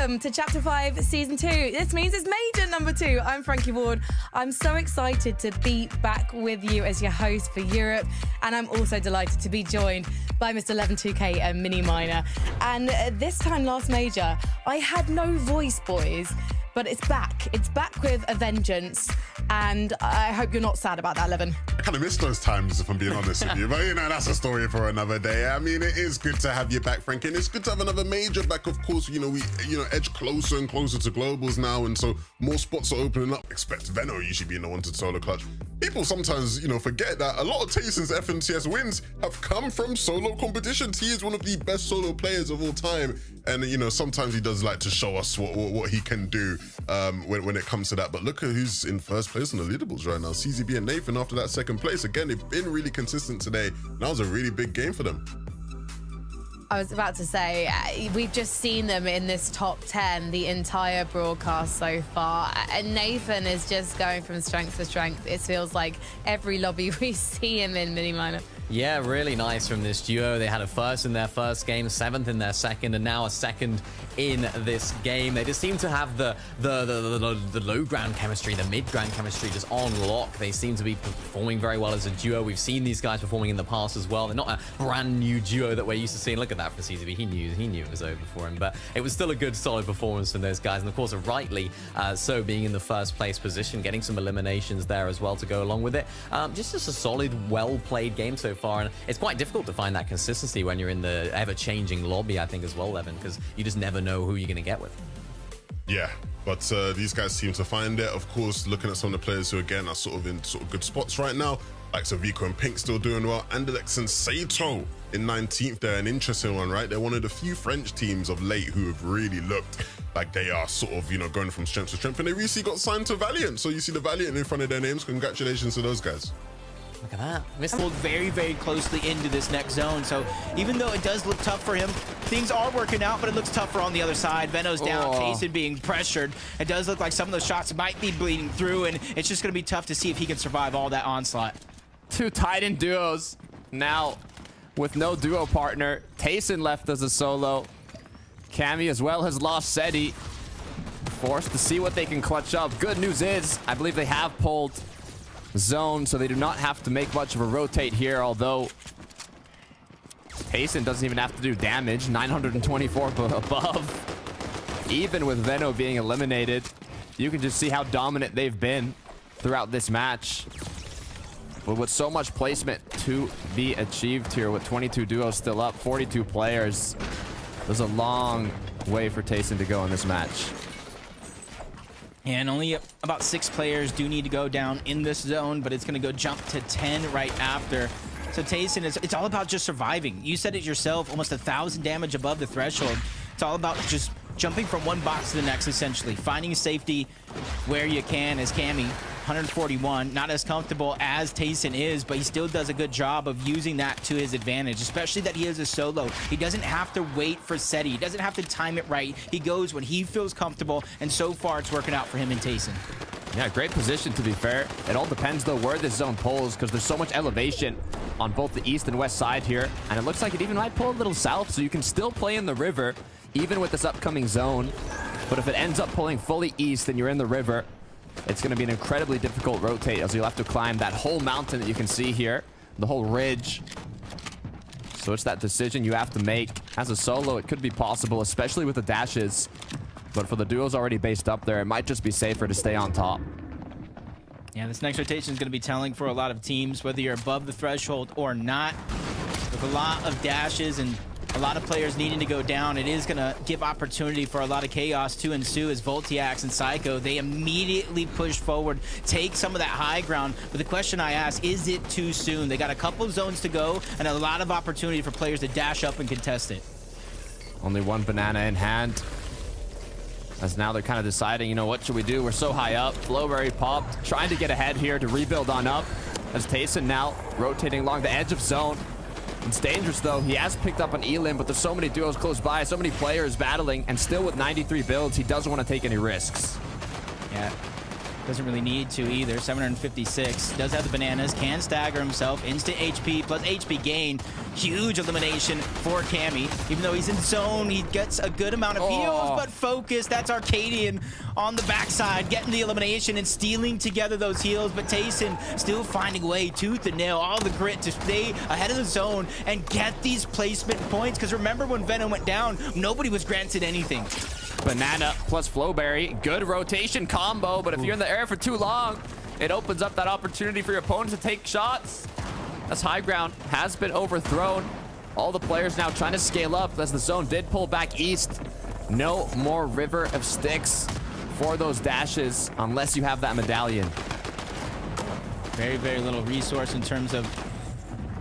welcome to Chapter 5, Season 2. This means it's Major number 2. I'm Frankie Ward. I'm so excited to be back with you as your host for Europe, and I'm also delighted to be joined by Mr. 112K and Mini Miner. And this time last Major, I had no voice, boys, but it's back. It's back with a vengeance, and I hope you're not sad about that, Levin. I kind of miss those times, if I'm being honest with you. But, you know, that's a story for another day. I mean, it is good to have you back, Frankie, and it's good to have another Major back. Of course, we edge closer and closer to globals now, and so more spots are opening up. Expect Venno usually being the one to solo clutch. People sometimes, forget that a lot of Tayson's FNCS wins have come from solo competitions. He is one of the best solo players of all time, and sometimes he does like to show us what he can do when it comes to that. But look at who's in first place on the leaderboards right now. CZB and Nathan after that second place. Again, they've been really consistent today. That was a really big game for them. I was about to say, we've just seen them in this top 10 the entire broadcast so far. And Nathan is just going from strength to strength. It feels like every lobby we see him in, Mini Miner. Yeah, really nice from this duo. They had a first in their first game, seventh in their second, and now a second in this game. They just seem to have the low ground chemistry, the mid ground chemistry just on lock. They seem to be performing very well as a duo. We've seen these guys performing in the past as well. They're not a brand new duo that we're used to seeing. Look at that for CZB. He knew it was over for him, but it was still a good, solid performance from those guys. And of course, rightly so, being in the first place position, getting some eliminations there as well to go along with it. Just a solid, well-played game so far, and it's quite difficult to find that consistency when you're in the ever-changing lobby, I think, as well, Levin, because you just never know who you're going to get with. Yeah, but these guys seem to find it. Of course, looking at some of the players who, again, are sort of in good spots right now, like Vico and Pink still doing well, Andalex and Sato in 19th there, an interesting one, right? They're one of the few French teams of late who have really looked like they are sort of, going from strength to strength, and they recently got signed to Valiant. So you see the Valiant in front of their names. Congratulations to those guys. Look at that. Missed Pulled very, very closely into this next zone. So even though it does look tough for him, things are working out, but it looks tougher on the other side. Venno's down, Tayson being pressured. It does look like some of those shots might be bleeding through, and it's just going to be tough to see if he can survive all that onslaught. Two Titan duos now with no duo partner. Tayson left as a solo. Cammy as well has lost Seti. Forced to see what they can clutch up. Good news is, I believe they have pulled zone, so they do not have to make much of a rotate here, although Tayson doesn't even have to do damage. 924 above. Even with Venno being eliminated, you can just see how dominant they've been throughout this match. But with so much placement to be achieved here, with 22 duos still up, 42 players, there's a long way for Tayson to go in this match. And only about 6 players do need to go down in this zone, but it's going to go jump to 10 right after. So Tayson, it's all about just surviving. You said it yourself, almost 1,000 damage above the threshold. It's all about just jumping from one box to the next, essentially. Finding safety where you can, as Cammy. 141, not as comfortable as Tayson is, but he still does a good job of using that to his advantage, especially that he is a solo. He doesn't have to wait for Seti. He doesn't have to time it right. He goes when he feels comfortable, and so far it's working out for him and Tayson. Yeah, great position, to be fair. It all depends, though, where this zone pulls, because there's so much elevation on both the east and west side here, and it looks like it even might pull a little south, so you can still play in the river, even with this upcoming zone. But if it ends up pulling fully east and you're in the river, it's going to be an incredibly difficult rotate, as you'll have to climb that whole mountain that you can see here, the whole ridge. So it's that decision you have to make. As a solo, it could be possible, especially with the dashes. But for the duos already based up there, it might just be safer to stay on top. Yeah, this next rotation is going to be telling for a lot of teams, whether you're above the threshold or not. With a lot of dashes and a lot of players needing to go down, it is going to give opportunity for a lot of chaos to ensue, as Voltiax and Psycho, they immediately push forward, take some of that high ground. But the question I ask, is it too soon? They got a couple of zones to go and a lot of opportunity for players to dash up and contest it. Only one banana in hand, as now they're kind of deciding, what should we do? We're so high up. Flowberry popped, trying to get ahead here to rebuild on up, as Tayson now rotating along the edge of zone. It's dangerous, though. He has picked up an Elim, but there's so many duos close by, so many players battling, and still with 93 builds, he doesn't want to take any risks. Yeah. Doesn't really need to either. 756. Does have the bananas. Can stagger himself. Instant HP plus HP gain. Huge elimination for Cammy. Even though he's in zone, he gets a good amount of heals, but focus. That's Arcadian on the backside, getting the elimination and stealing together those heals. But Tayson still finding a way, tooth and nail, all the grit to stay ahead of the zone and get these placement points. Because remember when Venom went down, nobody was granted anything. Banana plus Flowberry. Good rotation combo, but if you're in the air for too long, it opens up that opportunity for your opponent to take shots. As high ground has been overthrown. All the players now trying to scale up as the zone did pull back east. No more River of Sticks for those dashes unless you have that medallion. Very, very little resource in terms of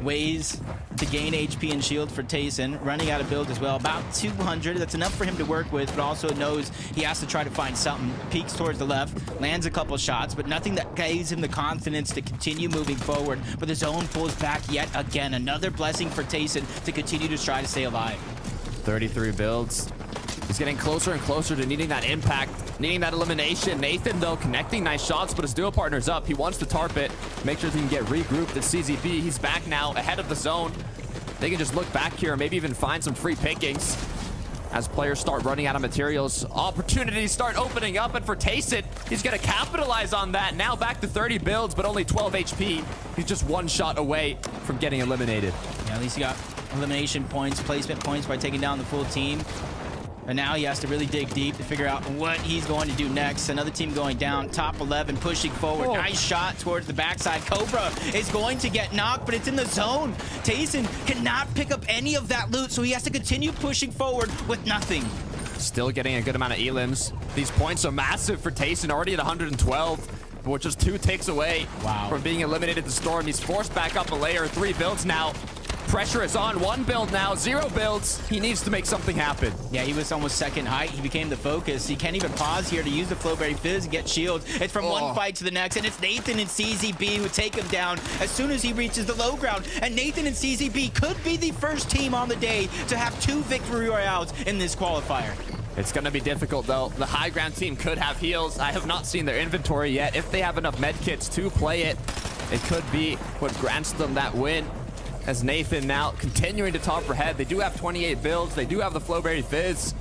ways to gain HP and shield for Tayson. Running out of build as well. About 200. That's enough for him to work with, but also knows he has to try to find something. Peeks towards the left, lands a couple shots, but nothing that gives him the confidence to continue moving forward. But the zone pulls back yet again. Another blessing for Tayson to continue to try to stay alive. 33 builds. He's getting closer and closer to needing that impact, needing that elimination. Nathan, though, connecting nice shots, but his duo partner's up. He wants to tarp it, make sure he can get regrouped at CZB. He's back now, ahead of the zone. They can just look back here and maybe even find some free pickings. As players start running out of materials, opportunities start opening up, and for Tayson, he's going to capitalize on that. Now back to 30 builds, but only 12 HP. He's just one shot away from getting eliminated. Yeah, at least he got elimination points, placement points by taking down the full team. And now he has to really dig deep to figure out what he's going to do next. Another team going down, top 11, pushing forward. Nice shot towards the backside. Cobra is going to get knocked, but it's in the zone. Tayson cannot pick up any of that loot, so he has to continue pushing forward with nothing. Still getting a good amount of elims. These points are massive for Tayson, already at 112. But with just 2 ticks away from being eliminated the Storm. He's forced back up a layer. 3 builds now. Pressure is on. 1 build now, 0 builds. He needs to make something happen. Yeah, he was almost second height. He became the focus. He can't even pause here to use the Flowberry Fizz and get shields. It's from one fight to the next, and it's Nathan and CZB who take him down as soon as he reaches the low ground. And Nathan and CZB could be the first team on the day to have 2 victory royales in this qualifier. It's going to be difficult, though. The high ground team could have heals. I have not seen their inventory yet. If they have enough med kits to play it, it could be what grants them that win. As Nathan now continuing to top ahead. They do have 28 builds. They do have the Flowberry Fizz.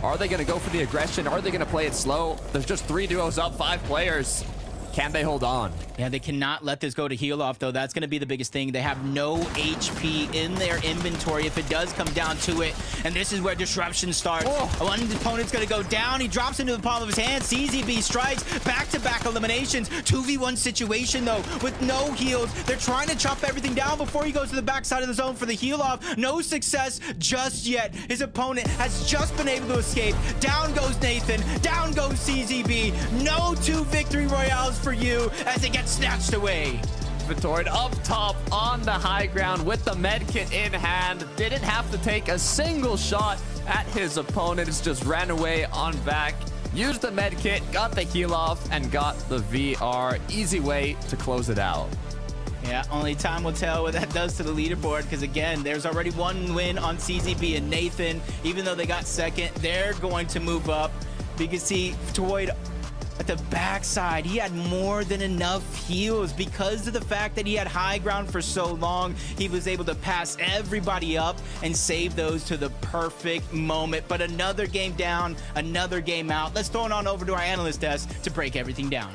Are they going to go for the aggression? Are they going to play it slow? There's just 3 duos up, 5 players. Can they hold on? Yeah, they cannot let this go to heal off, though. That's going to be the biggest thing. They have no HP in their inventory if it does come down to it. And this is where disruption starts. One opponent's going to go down. He drops into the palm of his hand. CZB strikes. Back-to-back eliminations. 2v1 situation, though, with no heals. They're trying to chop everything down before he goes to the backside of the zone for the heal off. No success just yet. His opponent has just been able to escape. Down goes Nathan. Down goes CZB. No 2 victory royales for you as it gets snatched away. Vitorid up top on the high ground with the med kit in hand. Didn't have to take a single shot at his opponent. It's just ran away on back. Used the med kit, got the heal off, and got the VR. Easy way to close it out. Yeah, only time will tell what that does to the leaderboard, because again, there's already 1 win on CZB and Nathan. Even though they got second, they're going to move up. You can see Vitorid at the backside, he had more than enough heals because of the fact that he had high ground for so long. He was able to pass everybody up and save those to the perfect moment. But another game down, another game out. Let's throw it on over to our analyst desk to break everything down.